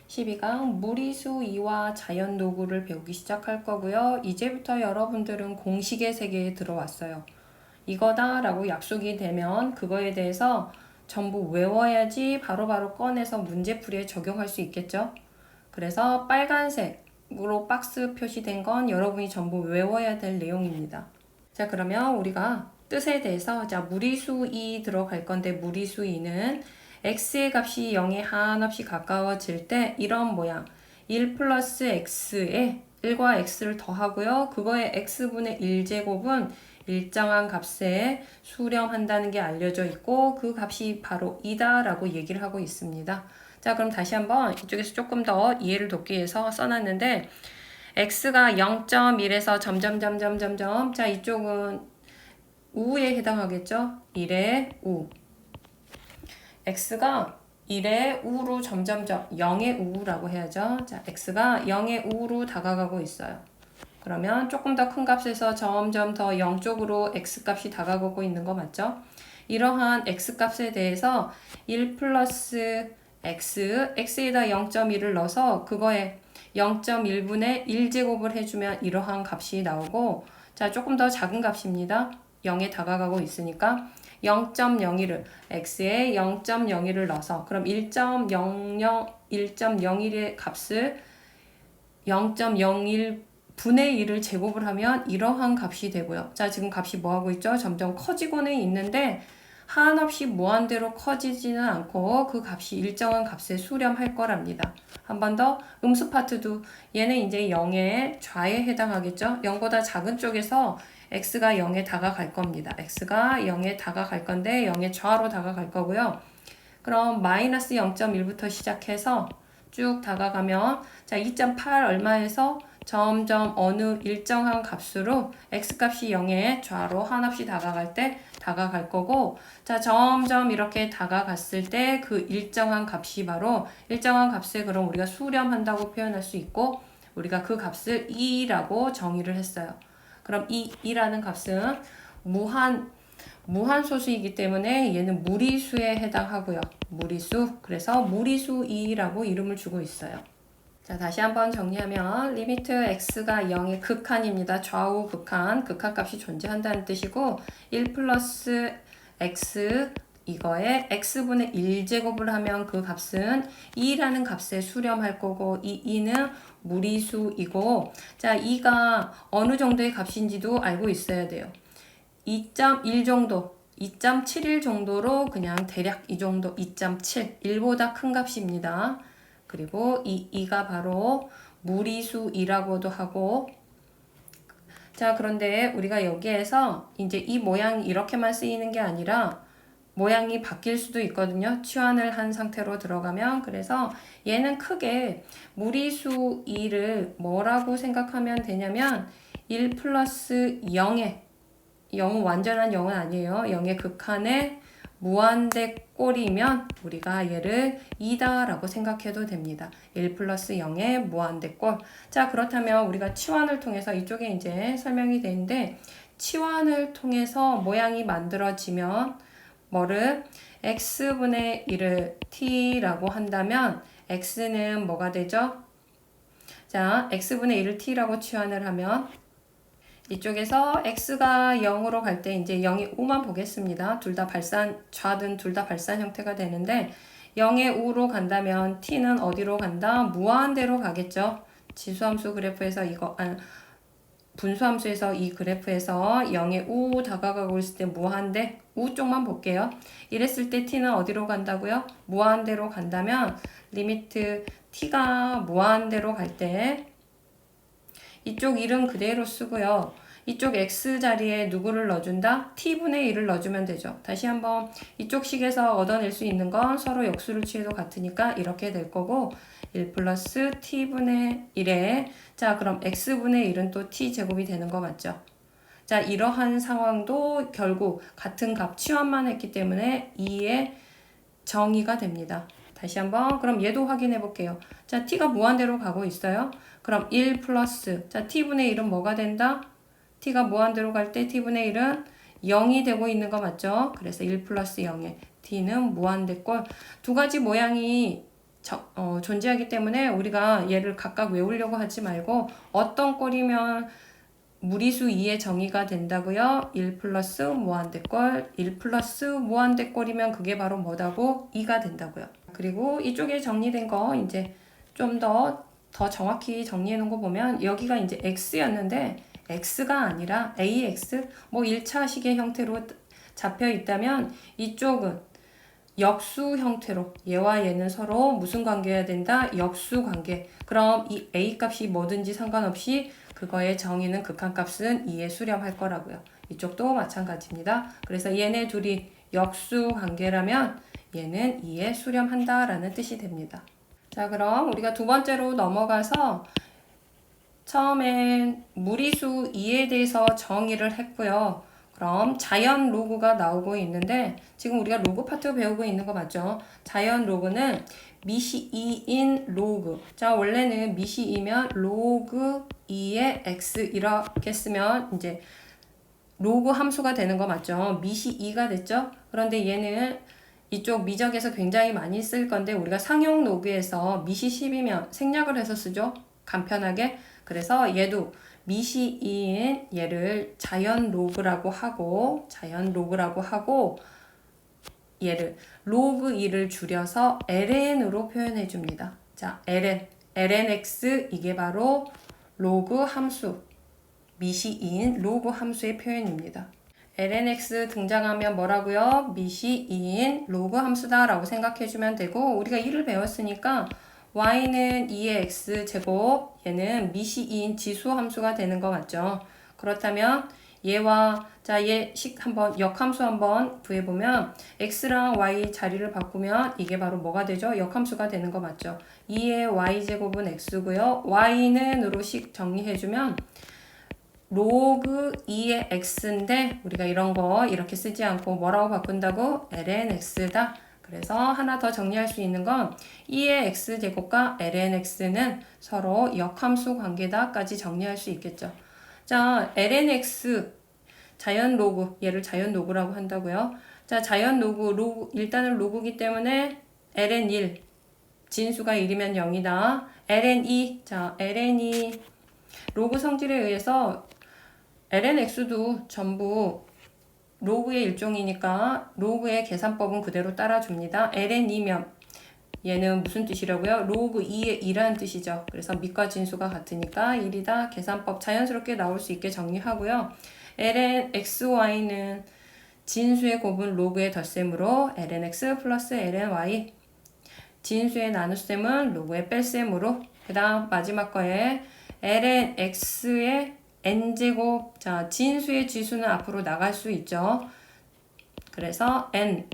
12강 무리수 2와 자연 도구를 배우기 시작할 거고요. 이제부터 여러분들은 공식의 세계에 들어왔어요. 이거다 라고 약속이 되면 그거에 대해서 전부 외워야지 바로바로 꺼내서 문제풀이에 적용할 수 있겠죠. 그래서 빨간색으로 박스 표시된 건 여러분이 전부 외워야 될 내용입니다. 자, 그러면 우리가 뜻에 대해서 무리수 2 들어갈 건데 무리수 2는 x의 값이 0에 한없이 가까워질 때 이런 모양 1 플러스 x에 1과 x를 더하고요. 그거의 x분의 1제곱은 일정한 값에 수렴한다는 게 알려져 있고 그 값이 바로 2다 라고 얘기를 하고 있습니다. 자, 그럼 다시 한번 이쪽에서 조금 더 이해를 돕기 위해서 써놨는데 x가 0.1에서 점점점점점점 자, 이쪽은 우에 해당하겠죠? 1의 우. x가 1의 우로 점점점 0의 우라고 해야죠. 자, x가 0의 우로 다가가고 있어요. 그러면 조금 더 큰 값에서 점점 더 0 쪽으로 x값이 다가가고 있는 거 맞죠? 이러한 x값에 대해서 1 플러스 x에다 0.1을 넣어서 그거에 0.1분의 1제곱을 해주면 이러한 값이 나오고 자, 조금 더 작은 값입니다. 0에 다가가고 있으니까 0.01을 x에 0.01을 넣어서 그럼 1.01의 값을 0.01 분의 1을 제곱을 하면 이러한 값이 되고요. 자, 지금 값이 뭐하고 있죠? 점점 커지고는 있는데 한없이 무한대로 커지지는 않고 그 값이 일정한 값에 수렴할 거랍니다. 한 번 더 음수 파트도 얘는 이제 0의 좌에 해당하겠죠? 0보다 작은 쪽에서 x가 0에 다가갈 겁니다. x가 0에 다가갈 건데 0의 좌로 다가갈 거고요. 그럼 마이너스 0.1부터 시작해서 쭉 다가가면 자 2.8 얼마에서 점점 어느 일정한 값으로 x값이 0에 좌로 한없이 다가갈 때 다가갈 거고 자 점점 이렇게 다가갔을 때 그 일정한 값이 바로 일정한 값에 그럼 우리가 수렴한다고 표현할 수 있고 우리가 그 값을 2라고 정의를 했어요. 그럼 이 2라는 값은 무한소수이기 때문에 얘는 무리수에 해당하고요. 무리수. 그래서 무리수 2라고 이름을 주고 있어요. 자, 다시 한번 정리하면 리미트 x가 0의 극한입니다. 좌우 극한, 극한값이 존재한다는 뜻이고 1 플러스 x 이거에 x분의 1제곱을 하면 그 값은 2라는 값에 수렴할 거고 이 2는 무리수이고 자, 2가 어느 정도의 값인지도 알고 있어야 돼요. 2.1 정도, 2.71 정도로 그냥 대략 이 정도 2.7, 1보다 큰 값입니다. 그리고 이 2가 바로 무리수이라고도 하고 자, 그런데 우리가 여기에서 이제 이 모양이 이렇게만 쓰이는 게 아니라 모양이 바뀔 수도 있거든요. 치환을 한 상태로 들어가면 그래서 얘는 크게 무리수 2를 뭐라고 생각하면 되냐면 1 플러스 0에 0은 완전한 0은 아니에요. 0의 극한에 무한대 꼴이면 우리가 얘를 2다 라고 생각해도 됩니다. 1 플러스 0의 무한대 꼴. 자, 그렇다면 우리가 치환을 통해서 이쪽에 이제 설명이 되는데 치환을 통해서 모양이 만들어지면 뭐를 x분의 1을 t라고 한다면 x는 뭐가 되죠? 자, x분의 1을 t라고 치환을 하면 이쪽에서 x가 0으로 갈 때 이제 0의 우만 보겠습니다. 둘 다 발산, 좌든 둘 다 발산 형태가 되는데 0의 우로 간다면 t는 어디로 간다? 무한대로 가겠죠. 지수함수 그래프에서 분수함수에서 이 그래프에서 0의 우 다가가고 있을 때 무한대 우 쪽만 볼게요. 이랬을 때 t는 어디로 간다고요? 무한대로 간다면 리미트 t가 무한대로 갈 때 이쪽 1은 그대로 쓰고요. 이쪽 x 자리에 누구를 넣어준다? t분의 1을 넣어주면 되죠. 다시 한번 이쪽 식에서 얻어낼 수 있는 건 서로 역수를 취해도 같으니까 이렇게 될 거고 1 플러스 t분의 1에 자 그럼 x분의 1은 또 t제곱이 되는 거 맞죠? 자 이러한 상황도 결국 같은 값 치환만 했기 때문에 2의 정의가 됩니다. 다시 한번 그럼 얘도 확인해 볼게요. 자 t가 무한대로 가고 있어요. 그럼 1 플러스 자 t분의 1은 뭐가 된다? t가 무한대로 갈 때 t분의 1은 0이 되고 있는 거 맞죠? 그래서 1 플러스 0에 t는 무한대꼴 두 가지 모양이 존재하기 때문에 우리가 얘를 각각 외우려고 하지 말고 어떤 꼴이면 무리수 2의 정의가 된다고요? 1 플러스 무한대꼴, 1 플러스 무한대꼴이면 그게 바로 뭐다고? 2가 된다고요. 그리고 이쪽에 정리된 거 이제 좀 더 정확히 정리해 놓은 거 보면 여기가 이제 x였는데 x가 아니라 ax 뭐 1차식의 형태로 잡혀 있다면 이쪽은 역수 형태로 얘와 얘는 서로 무슨 관계여야 된다? 역수 관계. 그럼 이 a 값이 뭐든지 상관없이 그거의 정의는 극한값은 2에 수렴할 거라고요. 이쪽도 마찬가지입니다. 그래서 얘네 둘이 역수 관계라면 얘는 2에 수렴한다라는 뜻이 됩니다. 자, 그럼 우리가 두 번째로 넘어가서 처음엔 무리수 2에 대해서 정의를 했고요. 그럼 자연 로그가 나오고 있는데 지금 우리가 로그 파트 배우고 있는 거 맞죠? 자연 로그는 미시 2인 로그. 자, 원래는 미시 2면 로그 2의 x 이렇게 쓰면 이제 로그 함수가 되는 거 맞죠? 미시 2가 됐죠? 그런데 얘는 이쪽 미적에서 굉장히 많이 쓸 건데 우리가 상용 로그에서 미시 10이면 생략을 해서 쓰죠? 간편하게. 그래서 얘도 미시 2인 얘를 자연 로그라고 하고 얘를 로그 2를 줄여서 ln으로 표현해 줍니다. 자, lnx 이게 바로 로그 함수, 미시 2인 로그 함수의 표현입니다. lnx 등장하면 뭐라고요? 미시 2인 로그 함수다 라고 생각해 주면 되고 우리가 1을 배웠으니까 y는 2의 x제곱 얘는 미시 2인 지수 함수가 되는 거 맞죠? 그렇다면 얘와 얘식 한번 역함수 한번 구해보면 x랑 y 자리를 바꾸면 이게 바로 뭐가 되죠? 역함수가 되는 거 맞죠? 2의 y제곱은 x고요. y는으로 식 정리해주면 로그 2의 x인데 우리가 이런 거 이렇게 쓰지 않고 뭐라고 바꾼다고? lnx다. 그래서 하나 더 정리할 수 있는 건 2의 x제곱과 lnx는 서로 역함수 관계다까지 정리할 수 있겠죠. 자, lnx 자연 로그, 얘를 자연 로그라고 한다고요. 자, 자연 로그 일단은 로그이기 때문에 ln1 진수가 1이면 0이다. ln2 자, ln2 로그 성질에 의해서 lnx도 전부 로그의 일종이니까 로그의 계산법은 그대로 따라줍니다. ln2면 얘는 무슨 뜻이라고요? 로그 2의 2라는 뜻이죠. 그래서 밑과 진수가 같으니까 1이다. 계산법 자연스럽게 나올 수 있게 정리하고요. lnxy는 진수의 곱은 로그의 덧셈으로 lnx 플러스 lny 진수의 나눗셈은 로그의 뺄셈으로 그 다음 마지막 거에 lnx의 n제곱 자 진수의 지수는 앞으로 나갈 수 있죠. 그래서 ln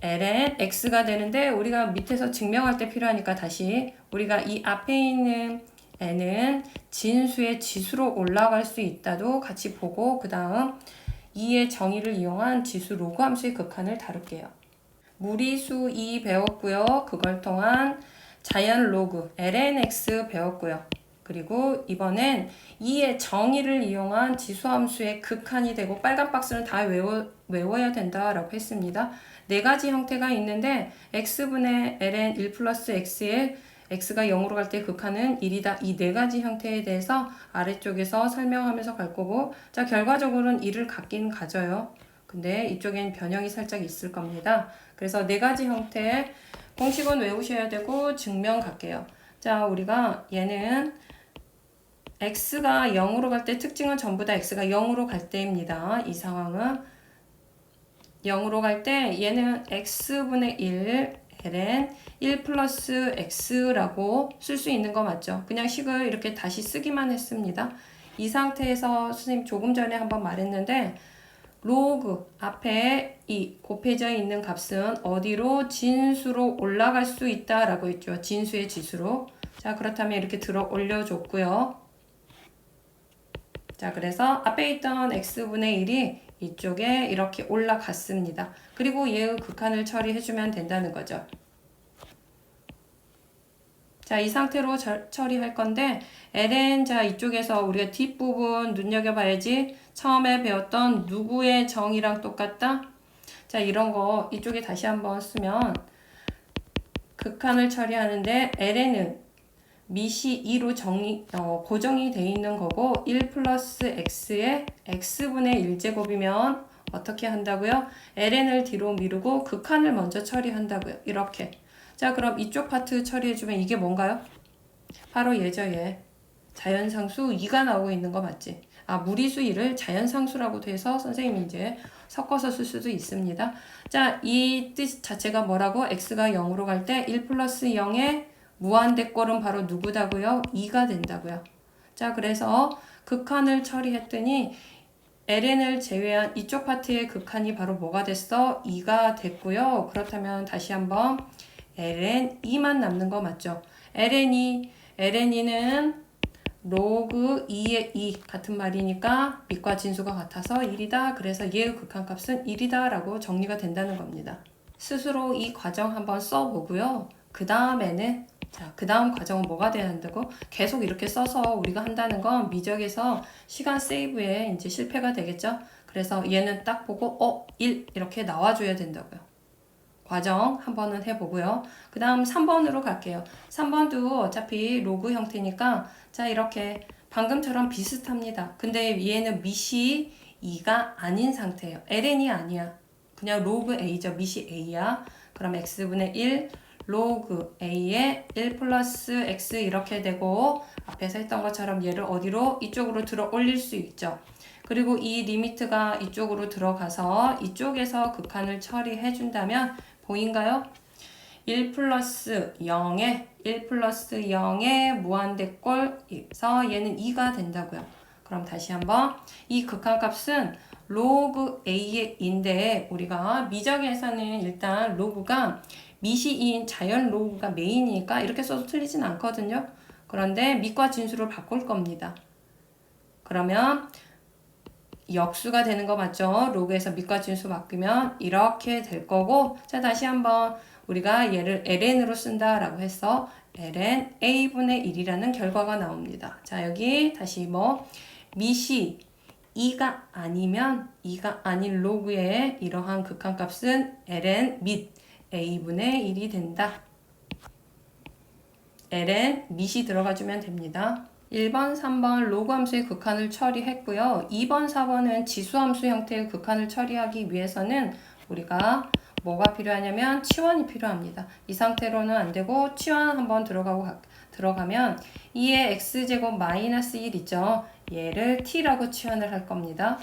x가 되는데 우리가 밑에서 증명할 때 필요하니까 다시 우리가 이 앞에 있는 n은 진수의 지수로 올라갈 수 있다도 같이 보고 그 다음 2의 정의를 이용한 지수 로그 함수의 극한을 다룰게요. 무리수 2 배웠고요. 그걸 통한 자연 로그 lnx 배웠고요. 그리고 이번엔 2의 정의를 이용한 지수함수의 극한이 되고 빨간 박스는 다 외워야 된다라고 했습니다. 네 가지 형태가 있는데 x분의 ln 1 플러스 x에 x가 0으로 갈 때 극한은 1이다. 이 네 가지 형태에 대해서 아래쪽에서 설명하면서 갈 거고 자 결과적으로는 1을 갖긴 가져요. 근데 이쪽엔 변형이 살짝 있을 겁니다. 그래서 네 가지 형태의 공식은 외우셔야 되고 증명 갈게요. 자 우리가 얘는 x가 0으로 갈 때 특징은 전부 다 x가 0으로 갈 때입니다. 이 상황은 0으로 갈 때 얘는 x분의 1 ln 1 플러스 x라고 쓸 수 있는 거 맞죠? 그냥 식을 이렇게 다시 쓰기만 했습니다. 이 상태에서 선생님 조금 전에 한번 말했는데 로그 앞에 이 곱해져 있는 값은 어디로 진수로 올라갈 수 있다라고 했죠. 진수의 지수로. 자 그렇다면 이렇게 들어 올려줬고요. 자 그래서 앞에 있던 x분의 1이 이쪽에 이렇게 올라갔습니다. 그리고 얘의 극한을 처리해주면 된다는 거죠. 자, 이 상태로 처리할 건데 ln 자 이쪽에서 우리가 뒷부분 눈여겨봐야지. 처음에 배웠던 누구의 정의랑 똑같다? 자, 이런 거 이쪽에 다시 한번 쓰면 극한을 처리하는데 ln은 밑이 2로 고정이 돼 있는 거고 1 플러스 x의 x분의 1제곱이면 어떻게 한다고요? ln을 뒤로 미루고 극한을 먼저 처리한다고요. 이렇게. 자, 그럼 이쪽 파트 처리해주면 이게 뭔가요? 바로 얘죠, 얘. 자연상수 2가 나오고 있는 거 맞지? 아, 무리수 2를 자연상수라고 돼서 선생님이 이제 섞어서 쓸 수도 있습니다. 자, 이 뜻 자체가 뭐라고? x가 0으로 갈 때 1 플러스 0의 무한대꼴은 바로 누구다고요? 2가 된다고요. 자, 그래서 극한을 처리했더니 ln을 제외한 이쪽 파트의 극한이 바로 뭐가 됐어? 2가 됐고요. 그렇다면 다시 한번 ln 2만 남는 거 맞죠? ln은 로그 2의 2 같은 말이니까 밑과 진수가 같아서 1이다. 그래서 얘의 극한값은 1이다 라고 정리가 된다는 겁니다. 스스로 이 과정 한번 써보고요. 그 다음에는 그 다음 과정은 뭐가 돼야 한다고? 계속 이렇게 써서 우리가 한다는 건 미적에서 시간 세이브에 이제 실패가 되겠죠. 그래서 얘는 딱 보고 1 이렇게 나와줘야 된다고요. 과정 한 번은 해보고요. 그 다음 3번으로 갈게요. 3번도 어차피 로그 형태니까 자 이렇게 방금처럼 비슷합니다. 근데 얘는 밑이 2가 아닌 상태예요. ln이 아니야. 그냥 로그 a죠. 밑이 a야. 그럼 x분의 1 로그 a의 1 플러스 x 이렇게 되고 앞에서 했던 것처럼 얘를 어디로? 이쪽으로 들어 올릴 수 있죠. 그리고 이 리미트가 이쪽으로 들어가서 이쪽에서 극한을 처리해 준다면 보인가요? 1 플러스 0의 무한대꼴에서 얘는 2가 된다고요. 그럼 다시 한번 이 극한값은 로그 a의 2인데 우리가 미적에서는 일단 로그가 밑이 2인 자연 로그가 메인이니까 이렇게 써도 틀리진 않거든요. 그런데 밑과 진수를 바꿀 겁니다. 그러면 역수가 되는 거 맞죠? 로그에서 밑과 진수 바꾸면 이렇게 될 거고 자 다시 한번 우리가 얘를 ln으로 쓴다라고 해서 ln a분의 1이라는 결과가 나옵니다. 자 여기 다시 밑이 2가 아니면 2가 아닌 로그의 이러한 극한값은 ln 밑 a분의 1이 된다. ln 밑이 들어가주면 됩니다. 1번, 3번 로그 함수의 극한을 처리했고요. 2번, 4번은 지수함수 형태의 극한을 처리하기 위해서는 우리가 뭐가 필요하냐면 치환이 필요합니다. 이 상태로는 안 되고 치환 한번 들어가면 2의 x제곱 마이너스 1 있죠. 얘를 t라고 치환을 할 겁니다.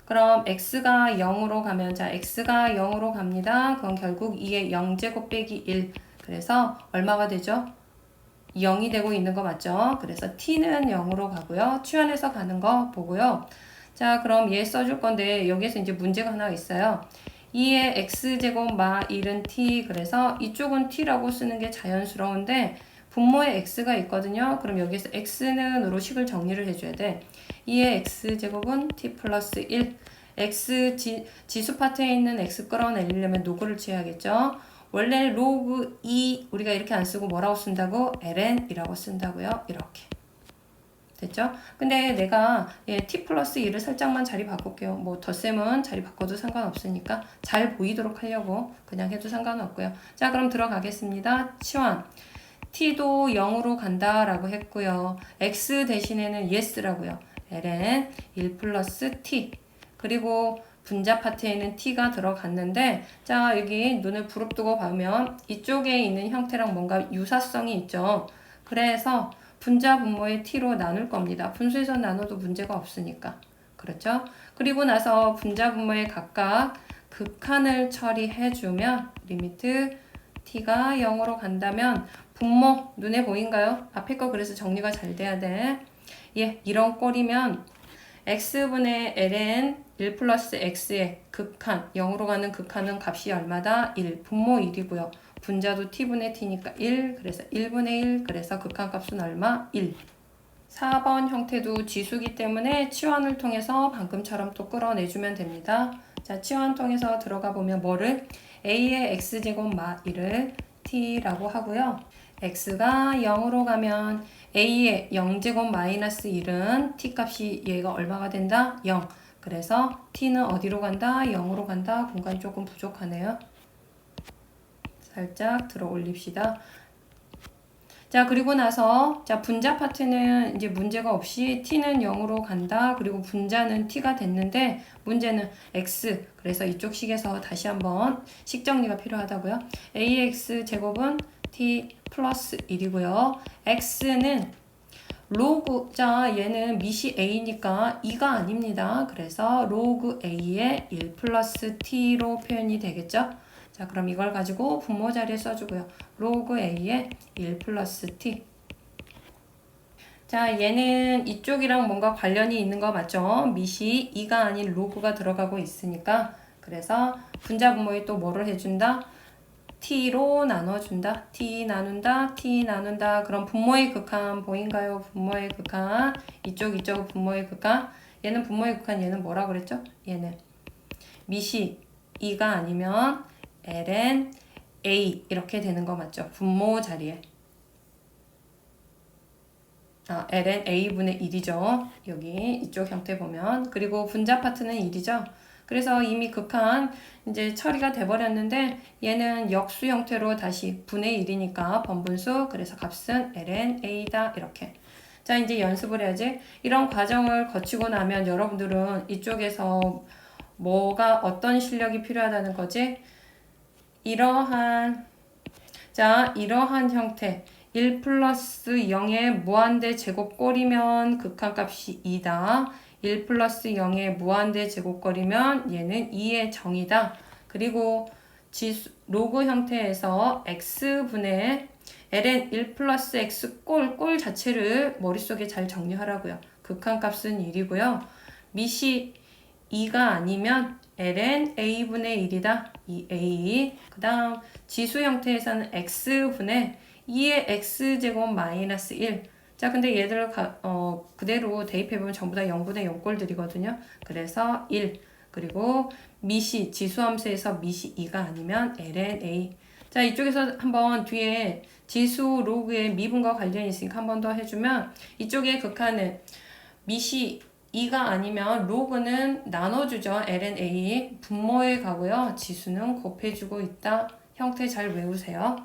그럼 x가 0으로 가면 자 x가 0으로 갑니다. 그럼 결국 2의 0제곱 빼기 1 그래서 얼마가 되죠? 0이 되고 있는 거 맞죠? 그래서 t는 0으로 가고요. 치환해서 가는 거 보고요. 자, 그럼 얘 써줄 건데 여기에서 이제 문제가 하나 있어요. 2의 x제곱 마 1은 t 그래서 이쪽은 t라고 쓰는 게 자연스러운데 분모에 x가 있거든요. 그럼 여기서 x는으로 식을 정리를 해줘야 돼. 2의 x제곱은 t 플러스 1 x 지수 파트에 있는 x 끌어내리려면 노그를 취해야겠죠. 원래 로그 2 우리가 이렇게 안 쓰고 뭐라고 쓴다고? ln이라고 쓴다고요. 이렇게. 됐죠? 근데 내가 t 플러스 1을 살짝만 자리 바꿀게요. 뭐 덧셈은 자리 바꿔도 상관없으니까 잘 보이도록 하려고 그냥 해도 상관없고요. 자 그럼 들어가겠습니다. 치환. t도 0으로 간다라고 했고요. x 대신에는 yes라고요. ln 1 플러스 t. 그리고 분자 파트에는 t가 들어갔는데 자 여기 눈을 부릅뜨고 보면 이쪽에 있는 형태랑 뭔가 유사성이 있죠. 그래서 분자 분모의 t로 나눌 겁니다. 분수에서 나눠도 문제가 없으니까. 그렇죠? 그리고 나서 분자 분모에 각각 극한을 처리해주면 리미트 t가 0으로 간다면 분모 눈에 보인가요? 앞에 거 그래서 정리가 잘 돼야 돼. 예, 이런 꼴이면 x분의 ln 1 플러스 x의 극한 0으로 가는 극한은 값이 얼마다? 1 분모 1이고요. 분자도 t분의 t니까 1 그래서 1분의 1 그래서 극한값은 얼마? 1 4번 형태도 지수기 때문에 치환을 통해서 방금처럼 또 끌어내주면 됩니다. 자 치환 통해서 들어가 보면 뭐를? a의 x제곱 마 1을 t라고 하고요. x가 0으로 가면 a의 0제곱 마이너스 1은 t 값이 얘가 얼마가 된다? 0. 그래서 t는 어디로 간다? 0으로 간다. 공간이 조금 부족하네요. 살짝 들어 올립시다. 자, 그리고 나서 자, 분자 파트는 이제 문제가 없이 t는 0으로 간다. 그리고 분자는 t가 됐는데 문제는 x. 그래서 이쪽 식에서 다시 한번 식 정리가 필요하다고요. ax 제곱은 t 플러스 1이고요. x는 로그, 자, 얘는 미시 a니까 2가 아닙니다. 그래서 로그 a의 1 플러스 t로 표현이 되겠죠. 자, 그럼 이걸 가지고 분모 자리에 써주고요. 로그 a의 1 플러스 t. 자, 얘는 이쪽이랑 뭔가 관련이 있는 거 맞죠? 미시 2가 아닌 로그가 들어가고 있으니까. 그래서 분자 분모에 또 뭐를 해준다? t로 나눠준다. t 나눈다. t 나눈다. 그럼 분모의 극한 보인가요? 분모의 극한. 이쪽 분모의 극한. 얘는 분모의 극한. 얘는 뭐라 그랬죠? 얘는 미시 2가 아니면 ln a 이렇게 되는 거 맞죠? 분모 자리에. ln a분의 1이죠. 여기 이쪽 형태 보면. 그리고 분자 파트는 1이죠. 그래서 이미 극한 이제 처리가 돼버렸는데 얘는 역수 형태로 다시 분의 1이니까 번분수. 그래서 값은 ln a다. 이렇게. 자, 이제 연습을 해야지. 이런 과정을 거치고 나면 여러분들은 이쪽에서 뭐가 어떤 실력이 필요하다는 거지? 이러한 형태 1 플러스 0의 무한대 제곱꼴이면 극한값이 2다. 1 플러스 0의 무한대 제곱꼴이면 얘는 2의 정이다. 그리고 로그 형태에서 x분의 ln 1 플러스 x 꼴 자체를 머릿속에 잘 정리하라고요. 극한값은 1이고요. 미시 2가 아니면 ln a분의 1이다. 2a. 그 다음 지수 형태에서는 x분의 2의 x제곱 마이너스 1. 자, 근데 얘들을 그대로 대입해보면 전부 다 0분의 0꼴들이거든요. 그래서 1. 그리고 미시, 지수함수에서 미시 2가 아니면 ln a. 자, 이쪽에서 한번 뒤에 지수 로그의 미분과 관련이 있으니까 한 번 더 해주면 이쪽의 극한은 미시 2가 아니면 로그는 나눠주죠. ln a 분모에 가고요. 지수는 곱해주고 있다. 형태 잘 외우세요.